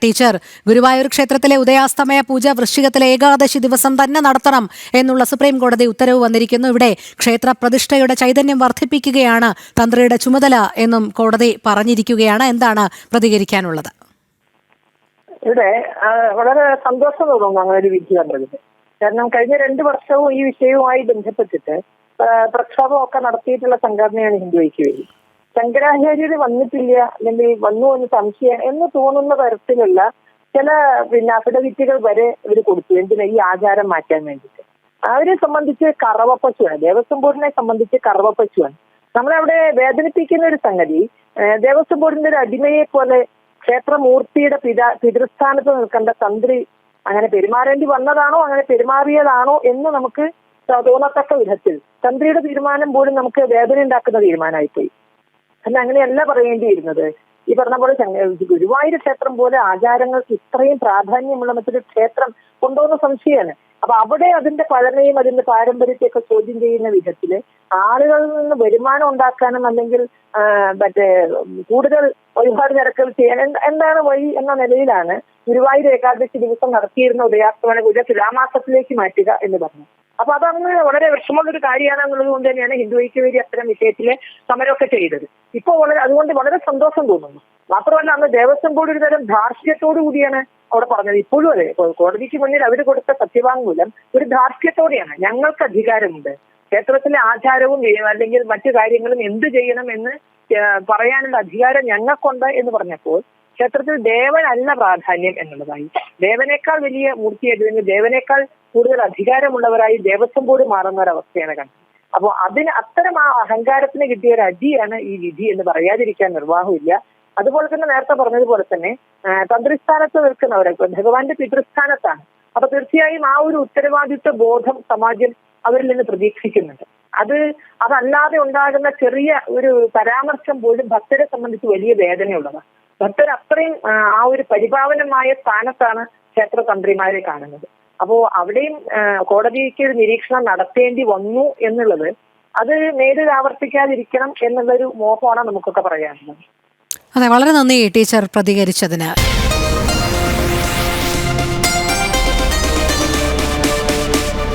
Teacher. Guruvayur ക്ഷേത്രത്തിലെ ഉദയാസ്തമയ പൂജ വൃശ്ചികത്തിലെ ഏകാദശി ദിവസം തന്നെ നടത്തണം എന്നുള്ള സുപ്രീം കോടതി ഉത്തരവ് വന്നിരിക്കുന്നു. ഇവിടെ ക്ഷേത്ര പ്രതിഷ്ഠയുടെ ചൈതന്യം വർദ്ധിപ്പിക്കുകയാണ് തന്ത്രിയുടെ ചുമതല എന്നും കോടതി പറഞ്ഞിരിക്കുകയാണ്. എന്താണ് പ്രതികരിക്കാനുള്ളത്? ഇവിടെ വളരെ സന്തോഷം തോന്നുന്നു അങ്ങനെ ഒരു വിധി വന്നതിന്. കാരണം കഴിഞ്ഞ 2 വർഷവും ഈ വിഷയവുമായി ബന്ധപ്പെട്ടിട്ട് പ്രക്ഷോഭമൊക്കെ നടത്തിയിട്ടുള്ള സംഘടനയാണ് ഹിന്ദു ഐക്യവേദി. ശങ്കരാചാര്യർ വന്നിട്ടില്ല അല്ലെങ്കിൽ വന്നു എന്ന് സംശയം എന്ന് തോന്നുന്ന തരത്തിലുള്ള ചില അഫിഡവിറ്റുകൾ വരെ ഇവർ കൊടുത്തു. എന്തിനാ? ഈ ആചാരം മാറ്റാൻ വേണ്ടിയിട്ട്. അവരെ സംബന്ധിച്ച് കറവപ്പശുവാണ്, ദേവസ്വം ബോർഡിനെ സംബന്ധിച്ച് കറവപ്പശുവാണ്. നമ്മളവിടെ വേദനിപ്പിക്കുന്ന ഒരു സംഗതി, ദേവസ്വം ബോർഡിന്റെ ഒരു അടിമയെ പോലെ ക്ഷേത്രമൂർത്തിയുടെ പിതൃസ്ഥാനത്ത് നിൽക്കേണ്ട തന്ത്രി അങ്ങനെ പെരുമാറേണ്ടി വന്നതാണോ, അങ്ങനെ പെരുമാറിയതാണോ എന്ന് നമുക്ക് തോന്നത്തക്ക വിധത്തിൽ തന്ത്രിയുടെ തീരുമാനം പോലും നമുക്ക് വേദന ഉണ്ടാക്കുന്ന തീരുമാനമായിപ്പോയി. അല്ല, അങ്ങനെയല്ല പറയേണ്ടിയിരുന്നത്. ഈ പറഞ്ഞ പോലെ ഗുരുവായൂർ ക്ഷേത്രം പോലെ ആചാരങ്ങൾക്ക് ഇത്രയും പ്രാധാന്യമുള്ള മറ്റൊരു ക്ഷേത്രം കൊണ്ടുപോകുന്ന സംശയമാണ്. അപ്പൊ അവിടെ അതിന്റെ പഴമയും അതിന്റെ പാരമ്പര്യത്തെയൊക്കെ ചോദ്യം ചെയ്യുന്ന വിധത്തില് ആളുകളിൽ നിന്ന് വരുമാനം ഉണ്ടാക്കാനും അല്ലെങ്കിൽ കൂടുതൽ ഒരുപാട് നിരക്കുകൾ ചെയ്യാൻ എന്താണ് വഴി എന്ന നിലയിലാണ് ഗുരുവായൂർ ഏകാദശി ദിവസം നടത്തിയിരുന്ന ഉദയാസ്തമന പൂജ തുലാമാസത്തിലേക്ക് മാറ്റുക എന്ന് പറഞ്ഞു. അപ്പൊ അതന്ന് വളരെ വിഷമമുള്ളൊരു കാര്യമാണ് എന്നുള്ളത് കൊണ്ട് തന്നെയാണ് ഹിന്ദു ഐക്യവേദി അത്തരം വിഷയത്തിലെ സമരമൊക്കെ ചെയ്തത്. ഇപ്പൊ അതുകൊണ്ട് വളരെ സന്തോഷം തോന്നുന്നു. മാത്രമല്ല, അന്ന് ദേവസ്വം ബോർഡ് ഒരു തരം ധാർഷ്ട്യത്തോടു കൂടിയാണ് അവിടെ പറഞ്ഞത്. ഇപ്പോഴും അതെ, കോടതിക്ക് മുന്നിൽ അവർ കൊടുത്ത സത്യവാങ്മൂലം ഒരു ധാർഷ്ട്യത്തോടെയാണ്. ഞങ്ങൾക്ക് അധികാരമുണ്ട്, ക്ഷേത്രത്തിലെ ആചാരവും അല്ലെങ്കിൽ മറ്റു കാര്യങ്ങളും എന്ത് ചെയ്യണം എന്ന് പറയാനുള്ള അധികാരം ഞങ്ങൾക്കുണ്ട് എന്ന് പറഞ്ഞപ്പോൾ ക്ഷേത്രത്തിൽ ദേവനല്ല പ്രാധാന്യം എന്നുള്ളതായി. ദേവനേക്കാൾ വലിയ മൂർത്തിയായിട്ട് ദേവനേക്കാൾ കൂടുതൽ അധികാരമുള്ളവരായി ദേവസ്വം ബോർഡ് മാറുന്ന ഒരവസ്ഥയാണ് കണ്ടത്. അപ്പോൾ അത്തരം ആ അഹങ്കാരത്തിന് കിട്ടിയ ഒരു അടിയാണ് ഈ വിധി എന്ന് പറയാതിരിക്കാൻ നിർവാഹമില്ല. അതുപോലെ തന്നെ നേരത്തെ പറഞ്ഞതുപോലെ തന്നെ തന്ത്രിസ്ഥാനത്ത് നിൽക്കുന്നവരെ ഭഗവാന്റെ പിതൃസ്ഥാനത്താണ്. അപ്പൊ തീർച്ചയായും ആ ഒരു ഉത്തരവാദിത്വ ബോധം സമാജം അവരിൽ നിന്ന് പ്രതീക്ഷിക്കുന്നുണ്ട്. അതല്ലാതെ ഉണ്ടാകുന്ന ചെറിയ ഒരു പരാമർശം പോലും ഭക്തരെ സംബന്ധിച്ച് വലിയ വേദനയുള്ളതാണ്. ഭക്തർ അത്രയും ആ ഒരു പരിപാവനമായ സ്ഥാനത്താണ് ക്ഷേത്ര തന്ത്രിമാരെ കാണുന്നത്. അപ്പോ അവിടെയും കോടതിക്ക് ഒരു നിരീക്ഷണം നടത്തേണ്ടി വന്നു എന്നുള്ളത് അത് നേരിൽ ആവർത്തിക്കാതിരിക്കണം എന്നുള്ളൊരു മോഹമാണ് നമുക്കൊക്കെ പറയാനുള്ളത്. അതെ, വളരെ നന്ദി ടീച്ചർ പ്രതികരിച്ചതിന്.